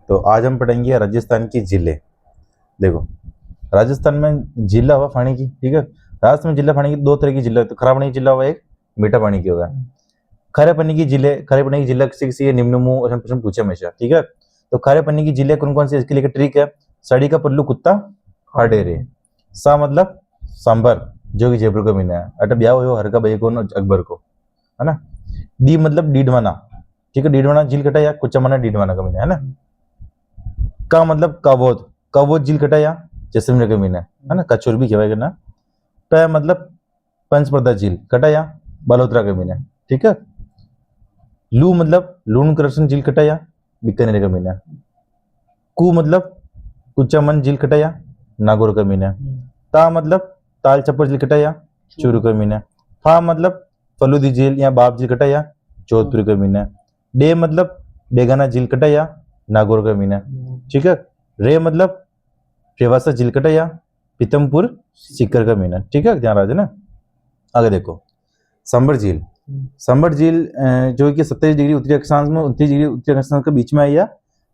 तो आज हम पढ़ेंगे राजस्थान की जिले। देखो, राजस्थान में जिला हुआ पानी की, ठीक है। राजस्थान में जिला पानी की दो तरह की जिला, तो खरा पानी की जिला हुआ एक, मीठा पानी की होगा। खारे पानी की जिले, खारे पानी की जिला किसी निम्न मुंह और प्रश्न पूछे हमेशा, ठीक है। तो खारे पानी की जिले कौन कौन सी, इसके लिए ट्रिक है। सड़ी का पल्लू कुत्ता हाडेरे। सा मतलब सांबर, जो कि जयपुर का मीना है। अटब ब्याह हो हर का बैगोन अकबर को, है ना। डी मतलब डीडवाना, ठीक है। डीडवाना झील कटा या कुचा मना डीडवाना का मीना है ना। का मतलब काबोद, काबोद झील कटा या जैसलमेर का मीना है ना। कचोर भी कहवाएगा ना। प मतलब पंचपर्दा झील कटा या बालोतरा का मीना, ठीक है। लू मतलब लूण कृष्ण झील कटा या बीकानेर का मीना। कु मतलब कुचामन झील कटा या नागौर का मीना। ता मतलब ताल छप्पर झील कटा या चूरू का मीना। फा मतलब फलूदी झील या बाप झील कटा या जोधपुर का मीना। डे मतलब बेगाना झील कटा या नागौर का मीना, ठीक है। रे मतलब रेवासा झील कटा या पीतमपुर सीकर का मीना, ठीक है। ध्यान रखना। आगे देखो, सांबर झील। सांबर झील जो कि 27 डिग्री उत्तरी अक्षांश में 29 डिग्री उत्तरी अक्षांश के बीच में है, या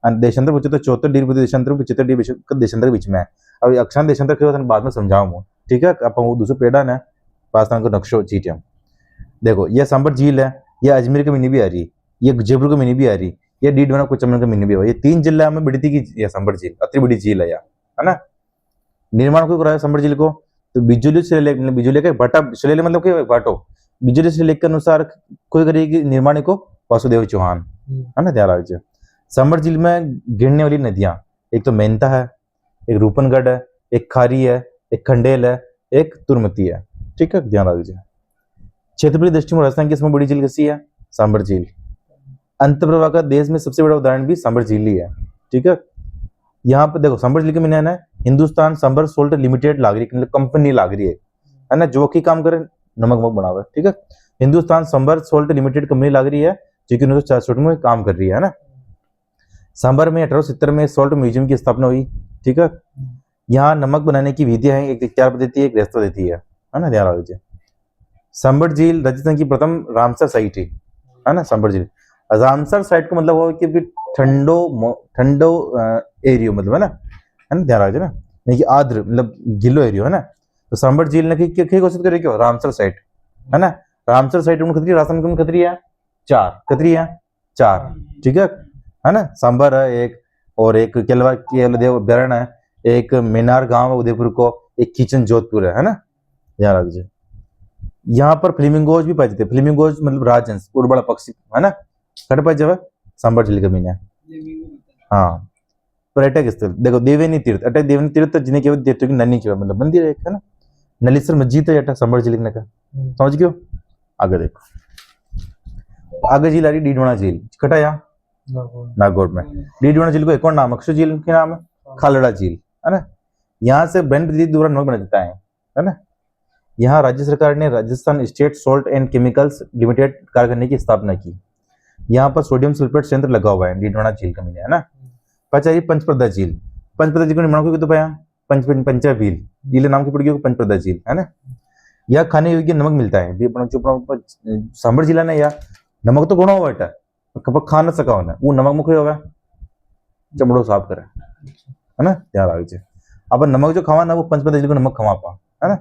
देशांतर पूछे तो 74 डिग्री देशांतर 75 डिग्री देशांतर के बीच में है। अब अक्षांश देशांतर के बाद में समझाऊंगा, ठीक है। अपन वो दूसरे पेड़ा ने पाकिस्तान का नक्शो चीज है। देखो, यह सांबर झील है, यह अजमेर के मिनी भी आ रही, ये जयपुर के मिनी भी आ रही, ये डीडवाना कुचामन का मिनी भी आ रही। ये 3 जिला में बिड़ती की सांबर झील अति बड़ी झील है, है ना। निर्माण को कराया सांबर झील को, तो बिजुली शिलालेख, बिजुली का भट्टा, शिलालेख मतलब क्या भाटो, बिजुली शिलालेख के अनुसार कोई करेगी निर्माण को वासुदेव चौहान, है ना। ध्यान रखिए। सांबर झील में गिरने वाली नदियां, एक तो मेहनता है, एक रूपनगढ़ है, एक खारी है, एक खंडेल है, एक तुरमती है, ठीक है। ध्यान रखिए। क्षेत्रफलीय दृष्टि में राजस्थान की इसमें बड़ी झील किसी है, सांबर झील। अंतर्प्रवाह का देश में सबसे बड़ा उदाहरण भी सांबर झील ही है, ठीक है। यहाँ पे देखो, सांबर झील के मीना है हिंदुस्तान सांबर सोल्ट लिमिटेड लाग रही, मतलब कंपनी लाग रही है ना, जो कि काम करे नमक मक बनावे, ठीक है। Hindustan Sambhar salt limited company लाग रही है, जो कि 1964 में काम कर रही है ना। सांबर में 1870 में सोल्ट म्यूजियम की स्थापना हुई, ठीक है। यहाँ नमक बनाने की विधियां हैं, एक तैयार पद्धति है, एक रेस्त पद्धति है ना। ध्यान रखिए। सांबर झील राजस्थान की प्रथम रामसर साइट है ना। सांबर झील रामसर साइट का मतलब वो कि ठंडो एरियो मतलब, है ना। ध्यान रखिए ना, नहीं कि आर्द्र मतलब गिलो एरियो, है ना। तो सांबर झील ने क्या घोषित करे, क्यों रामसर साइट, है ना। रामसर साइट में खतरी, राजस्थान में खतरी है 4, खतरी है 4, ठीक है ना। सांबर है एक, और एक केलवा केलदेव बेरण है, एक मीनार गांव है उदयपुर को, एक किचन जोधपुर है ना। ध्यान रखिए। यहाँ पर फ्लेमिंगोज भी पाए जाते हैं, फ्लेमिंगोज मतलब राजहंस, उड़बड़ा पक्षी, है ना। कट पाए जब सांबर झील का मीना। हाँ, पर्यटक स्थल देखो, देवेनी तीर्थ, अटक देवेनी तीर्थ जिन्हें केवल देवता की नन्ही केवल मतलब मंदिर है ना। नलीसर मस्जिद है अटक सांबर झील का, समझ गयो। आगे देखो, आगे झील आ रही डीडवाना झील, कटाया नागौर में। डीडवाना झील को एक और नाम अक्षु झील के नाम है, खालड़ा झील, है ना। यहाँ से ब्रह्म प्रदीप द्वारा नमक बना जाता है ना। यहाँ राज्य सरकार ने Rajasthan state salt and chemicals limited कारखाने की स्थापना की। यहाँ पर सोडियम सल्फेट संयंत्र लगा हुआ है डीडवाना झील का मीना, है ना। पचाई पंचप्रदा झील, पंचप्रदा झील को निर्माण तो पाया पंचा भील, जिले नाम की पड़ेगी पंचप्रदा झील, है ना। यह खाने योग्य नमक मिलता है, सांबर जिला ने या नमक तो गुणा हुआ बेटा, कब खा न सका होना वो नमक मुख होगा, चमड़ो साफ करे, है ना। ध्यान रखिए। अब नमक जो खावा ना वो पंचप्रदा झील को नमक खवा पा, है ना।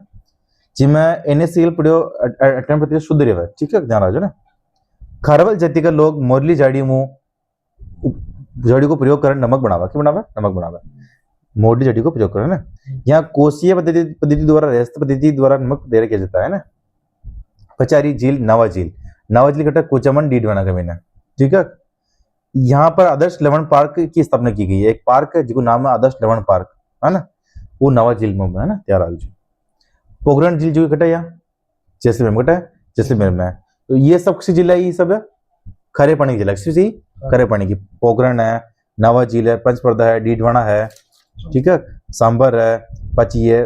जिसमें NaCl प्रयोग 98% शुद्ध रहे, ठीक है। ध्यान रखिए ना। खारवल जाति का लोग मोरली झाड़ी मुंह झाड़ी को प्रयोग कर नमक बनावा, क्यों बनावा, नमक बनावा, मोरली झाड़ी को प्रयोग कर ना। यहाँ कोशीय पद्धति द्वारा रेस्त पद्धति द्वारा नमक तैयार किया जाता है ना। पचारी झील, नवा झील, नवा झील घटक कुचामन डीडवाना का मीना, ठीक है। यहाँ पर आदर्श लवण पार्क की स्थापना की गई है, एक पार्क है जिसको नाम है आदर्श लवण पार्क, है ना। वो नवा झील में है ना। तैयार आगे पोखरण झील जो घटा या जैसलमेर में घटा है, जैसलमेर में है। तो ये सब किसी जिला, ये सब है खरे पानी की जिला, किसी खरे पानी की। पोखरण है, नवा झील है, पंचपर्दा है, डीडवाना है, ठीक है, सांबर है, पची है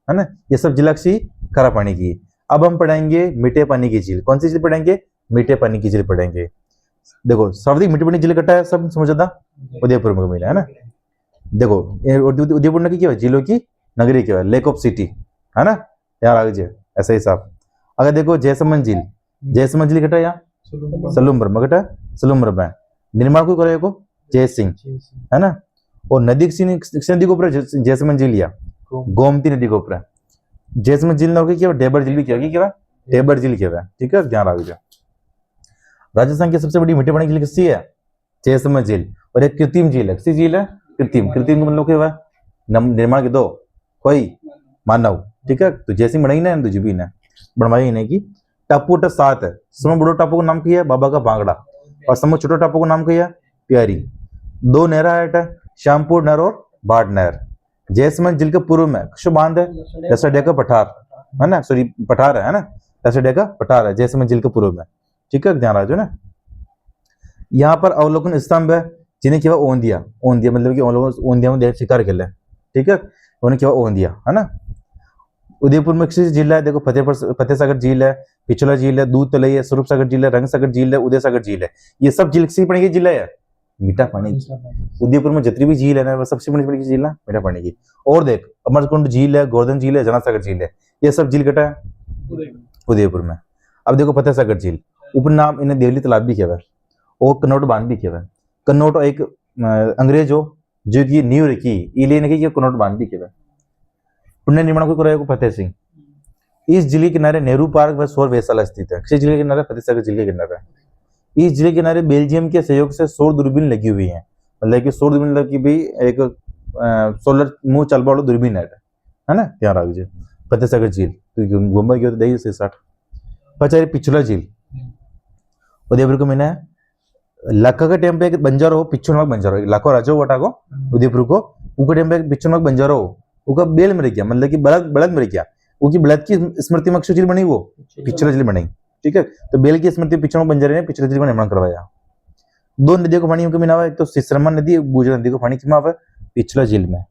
ना। ये सब जिला किसी खरा पानी की। अब हम पढ़ेंगे मीठे पानी की झील। कौन सी झील पढ़ेंगे, मीठे पानी की झील पढ़ेंगे। देखो, सर्वाधिक मीठे पानी झील कटा है, सब समझ आता उदयपुर में मिला, है ना। देखो, उदयपुर ने क्या झीलों की नगरी क्या है, लेक ऑफ सिटी, है ना। यार आगे ऐसा ही साफ। अगर देखो जयसमंद झील, जयसमंद झील घटा या सलूम्बर में घटा, सलूम्बर में निर्माण को करे को जय सिंह, है ना। और नदी किसी नदी के ऊपर है, जैसलमेर झील या गोमती नदी के ऊपर है। जैसलमेर झील ना होगी क्या, डेबर झील भी क्या होगी, क्या डेबर झील क्या है, ठीक है, ध्यान रखिए। राजस्थान की सबसे बड़ी मीठे पानी की झील किसकी है, जैसलमेर झील। और एक कृत्रिम झील है, किसी झील है, कृत्रिम। कृत्रिम का मतलब क्या हुआ, निर्माण के दो कोई मानव, ठीक है। तो जैसी बनाई ना तुझे भी ना बनवाई नहीं की। टापू 7 है। समझ बड़ो टापू का नाम क्या है, बाबा का भांगड़ा। और समझ छोटो टापू का नाम क्या है, प्यारी। 2 नहर है, श्यामपुर नहर और भाट नहर। जैसलमेर झील के पूर्व में कुछ बांध है, रसड़िया का पठार, है ना, सॉरी पठार है ना, रसड़िया का पठार है जैसलमेर झील के पूर्व में, ठीक है, ध्यान रखो ना। यहाँ पर अवलोकन स्तंभ है, जिन्हें क्या ओंदिया, ओंदिया मतलब कि ओंदिया में शिकार खेले, ठीक है, उन्हें क्या ओंदिया, है ना। उदयपुर में किसी जिला है, देखो फतेह सागर झील है, पिछला झील है, दूध तलई है, स्वरूप सागर झील है, रंग सागर झील है, उदय सागर झील है। ये सब झील किसी पानी की जिला है, मीठा पानी की। उदयपुर में जितनी भी झील है ना, वो सबसे बड़ी झील है मीठा पानी की। और देख अमरकुंड झील है, गोवर्धन झील है, जना सागर झील है, ये सब झील कटा है उदयपुर में। अब देखो फतेह सागर झील, उपनाम इन्हें देवली तालाब भी किया है और कन्नौट बांध भी किया है। कन्नौट एक अंग्रेज हो जो की नींव रखी इले ने की कन्नौट बांध भी किया है। पुण्य निर्माण को कराया फतेह सिंह। इस जिले के किनारे नेहरू पार्क व सौर वेधशाला स्थित है। किसी जिले के किनारे, फतेह सागर जिले के किनारे। इस जिले के किनारे बेल्जियम के सहयोग से सौर दूरबीन लगी हुई है, मतलब कि सौर दूरबीन लगी भी एक सोलर मुंह चलबा वाला दूरबीन है ना, ध्यान रखिए। फतेह सागर झील घूमबा गयो तो दही से 60। पचारी पिछला झील उदयपुर को मैंने लाखा के टाइम पे एक बंजारो पिछू नाग बंजारो, लाखो राजो वटा को उदयपुर को उनके टाइम पे पिछू नाग बंजारो उनका बेल मर गया, मतलब कि बलद मर गया, उनकी बलद की स्मृति में झील बनी, वो पिछला झील बनी, ठीक है। तो बेल की स्मृति पिछड़ा बंजारे ने पिछले झील का निर्माण करवाया। 2 नदियों को पानी उनके मिला हुआ है, एक तो सिसरमन नदी, बूजरा नदी को पानी किमा हुआ है पिछला झील में।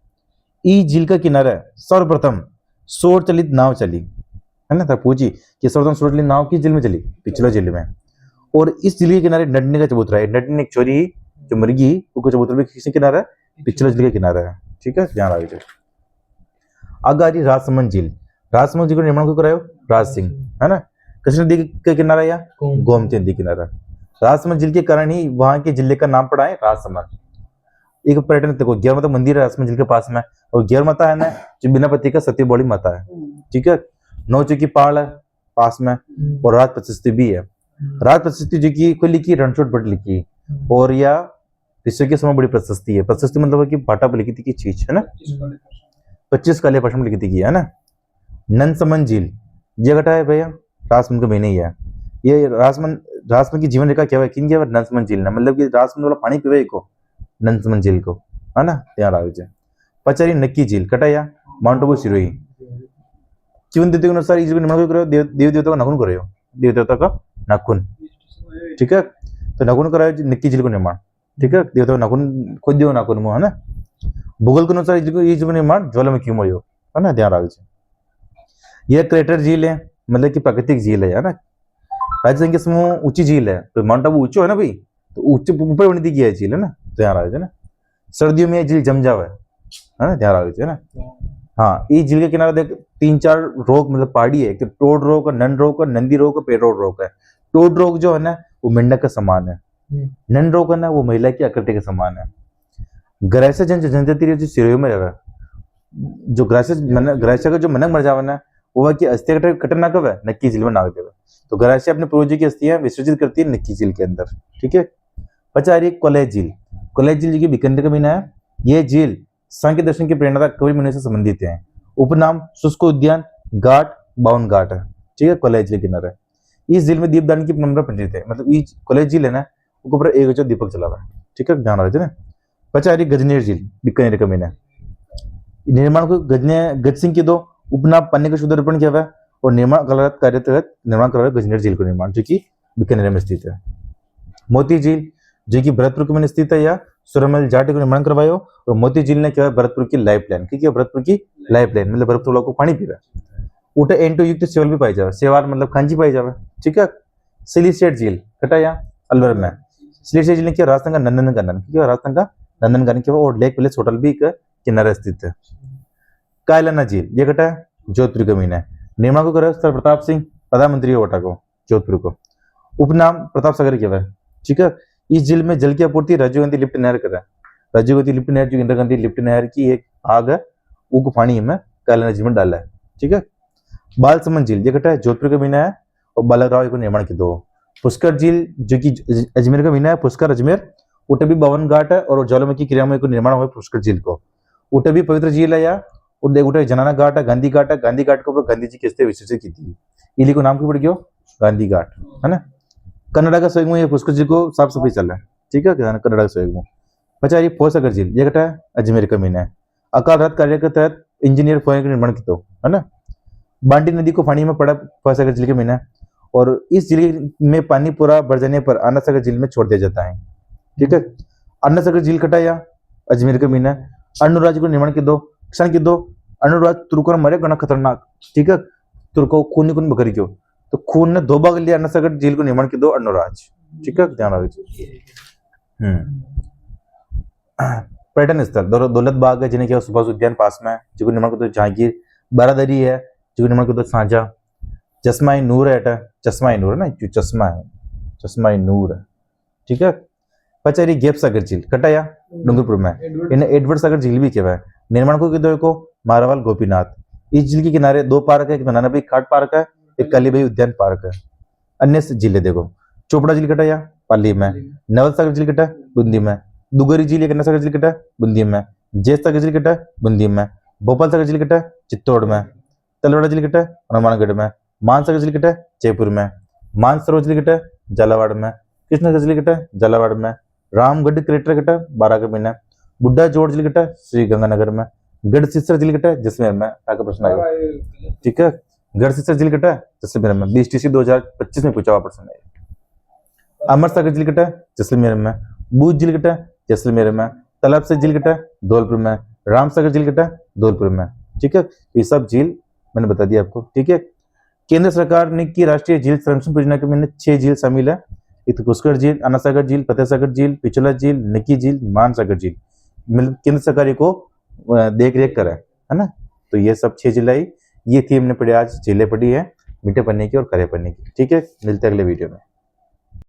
इस झील का किनारा सर्वप्रथम सौर चलित नाव चली, है ना, तब पूछी कि सर्वप्रथम सौर चलित नाव किस झील में चली, पिछला झील में। और इस झील के किनारे नडनी का चबूतरा है, नडनी एक छोरी जो मर गई, उसका चबूतरा भी किसी किनारा है, पिछला झील के किनारा है, ठीक है, ध्यान रखिए। आगे आ रही राजसमंद झील। राजसमंद झील का निर्माण क्यों करायो, राज सिंह, है ना। कृष्ण नदी के किनारा या गोमती नदी किनारा। राजसमंद झील के कारण ही वहां के जिले का नाम पड़ा है राजसमंद। एक पर्यटन देखो, ग्यारह माता मंदिर है राजसमंद झील के पास में, और ग्यारह माता है ना जो बिना पति का सती बौली माता है, ठीक है। 9 चौकी पहाड़ है पास में, और राज प्रशस्ति भी है। राज प्रशस्ति जो की कोई लिखी, रणछोड़ भट्ट लिखी, और या विश्व के समय बड़ी प्रशस्ति है। प्रशस्ति मतलब कि भाटा पर लिखी थी की चीज, है ना, 25 काले भाषा में लिखी थी, है ना। नंदसमन झील ये घटा है भैया, राजसमंद का महीने ही है ये। राजसमंद की जीवन रेखा क्या है, किन क्या है, नंदसमन झील ने, मतलब कि राजसमंद वाला पानी पीवे को नंदसमन झील को, है ना, ध्यान रखिए। पचारी नक्की झील कटाया, माउंट आबू सिरोही। जीवन देवता के अनुसार इस निर्माण करो, देव देवता का नाखून करो, देव देवता का नाखून, ठीक है। तो नाखून करायो नक्की झील को निर्माण, ठीक है, देवता का नाखून खुद दियो नाखून में, है ना। भूगोल के अनुसार इस निर्माण ज्वालामुखी में हो, है ना, ध्यान रखिए। यह क्रेटर झील है, मतलब कि प्राकृतिक झील है ना। राजस्थान की समूह ऊंची झील है, तो माउंट आबू ऊंचो है ना भाई, तो ऊंचे ऊपर बनी थी झील, है ना, ध्यान रखिए ना। सर्दियों में यह झील जम जावे, है ना, ध्यान रखिए ना। हाँ, इस झील के किनारे देख 3-4 रोक मतलब पहाड़ी है, तो टोड रोक, नन रोक, नंदी रोक, पेरोड रोक है। टोड रोक जो है ना वो मेंढक का समान है, नन रोक है ना वो महिला की आकृति के समान है। ग्रास्य जनजाति जो सिरोही में रहे, जो ग्रास्य का जो मनक मर जावे ना वो की अस्थियां कटर ना कब है, नक्की झील में नाग देवे। तो ग्रास्य अपने पूर्वजों की अस्थियां विसर्जित करती है नक्की झील के अंदर, ठीक है। बचा रही कोलेज झील। कोलेज झील की बीकानेर का मीना है। यह झील सांख्य दर्शन की प्रेरणा कवि मुनि से संबंधित है। उपनाम शुष्क उद्यान, घाट, बावन घाट है, ठीक है, कोलेज झील किनारे। इस झील में दीपदान की परंपरा प्रचलित है, मतलब ये कोलेज झील है ना ऊपर एक दीपक चला हुआ है, ठीक है, ध्यान रखिए ना। बचा रही गजनेर झील, बीकानेर का मीना है। निर्माण को गज सिंह की 2 उपनाम पानी का शुद्ध अर्पण किया हुआ है, और निर्माण कार्य तहत निर्माण करवाया गजनेर झील को निर्माण, जो कि बीकानेर में स्थित है। मोती झील जो कि भरतपुर में स्थित है, या सुरमल जाट को निर्माण करवायो, और मोती झील ने क्या भरतपुर की लाइफ लाइन, ठीक है, भरतपुर की लाइफ लाइन मतलब भरतपुर लोगों को पानी पीवा। उठे एंटो युक्त सेवल भी पाई जावे, सेवार मतलब खांची पाई जावे, ठीक है। सिलिसिएट झील कटाया अलवर में। सिलिसिएट झील ने क्या राजस्थान का नंदनकानन, ठीक है, राजस्थान का नंदनकानन क्या, और लेक विलेज होटल भी किनारे स्थित है। कायलाना झील ये कटा है जोधपुर का मीना है। निर्माण को करे सर प्रताप सिंह, प्रधानमंत्री ओटा को जोधपुर को। उपनाम प्रताप सागर क्या है, ठीक है। इस झील में जल की आपूर्ति राजीव गांधी लिफ्ट नहर कर रहा है। राजीव गांधी लिफ्ट नहर जो इंदिरा गांधी लिफ्ट नहर की एक आग है, वो पानी में काला नदी में डाला है। ठीक है। बालसमंद झील ये कटा है, जोधपुर का मीना है और बालाराव को निर्माण की दो। पुष्कर झील जो कि अजमेर का मीना है, पुष्कर अजमेर, उटे भी 52 घाट है और ज्वालामुखी क्रियामय को निर्माण हुआ पुष्कर झील को। उटे भी पवित्र झील है या उटे जनाना घाट है, गांधी घाट है, गांधी घाट के ऊपर गांधी जी किसने विसर्जित की थी, इली को नाम क्यों पड़ गया गांधी घाट, है ना। कन्नड़ा का सहयोग में ये पुष्कर झील को साफ सफाई चल रहा है। ठीक है, कन्नड़ा का सहयोग में। अच्छा, ये फोसागर झील ये कटा है, अजमेर का मीना है। अकाल रात कार्य के तहत इंजीनियर फोन का निर्माण किया, है ना। बांडी नदी को पानी में पड़ा फोसागर झील का मीना है और इस झील में पानी पूरा भर जाने पर अन्ना सागर झील में छोड़ दिया जाता है। ठीक है। अन्ना सागर झील कटा या अजमेर का मीना है। अनुराज को निर्माण की दो क्षण की दो अनुराज तुर्कों मरे गणा खतरनाक। ठीक है, तुर्को खून खून बकरी क्यों, तो खून ने दो भाग लिया अन्ना सागर झील को निर्माण की दो अनुराज। ठीक है, ध्यान रखिए। पर्यटन स्थल दौलत बाग है जिन्हें क्या सुभाष उद्यान पास में है, जिसको निर्माण कर दो जहांगीर। बारादरी है जिसको निर्माण कर दो साझा। चश्मा नूर है, चश्मा नूर है ना, जो चश्मा है चश्मा नूर है। ठीक है। पचारी गैप सागर झील कटाया डूंगरपुर में, इन्हें एडवर्ड सागर झील भी कहवा है। निर्माण को किधर को मारावाल गोपीनाथ। इस झील के किनारे दो पार्क है, एक नानाभाई खाट पार्क है, एक कालीबाई उद्यान पार्क है। अन्य झीलें देखो, चोपड़ा झील कटाया पाली में, नवल सागर झील कटा बूंदी में, दुगरी झील अन्ना सागर झील कटा बूंदी में, जैत सागर झील कटा बूंदी में, भोपाल सागर झील कटा चित्तौड़ में, तलवाड़ा झील कटा हनुमानगढ़ में, मानसागर झील कटा जयपुर में, मानसरोवर झील कटा झालावाड़ में, कृष्णनगर झील कटा झालावाड़ में, रामगढ़ कलेक्टर कटा बारागढ़ में, बुड्ढा जोड़ झील कटा श्री गंगानगर में, गढ़सीसर झील कटा जैसलमेर में। आगे प्रश्न आएगा। ठीक है, गढ़सीसर झील कटा जैसलमेर में, BSTC 2025 में पूछा हुआ प्रश्न है। अमर सागर झील कटा जैसलमेर में, बूझ झील कटा जैसलमेर में, तालाब से झील कटा धौलपुर में, राम सागर झील कटा धौलपुर में। ठीक है, ये सब झील मैंने बता दिया आपको। ठीक है। केंद्र सरकार ने की राष्ट्रीय झील संरक्षण परियोजना के में 6 झील शामिल है। एक पुष्कर झील, अन्ना सागर झील, फतेह सागर झील, पिछला झील, नकी झील, मानसागर झील। मतलब केंद्र सरकार को देख रेख कर है ना। तो ये सब 6 झील आई, ये थी हमने पढ़ी आज, झीलें पढ़ी है मीठे पन्ने की और खरे पन्ने की। ठीक है, मिलते हैं अगले वीडियो में।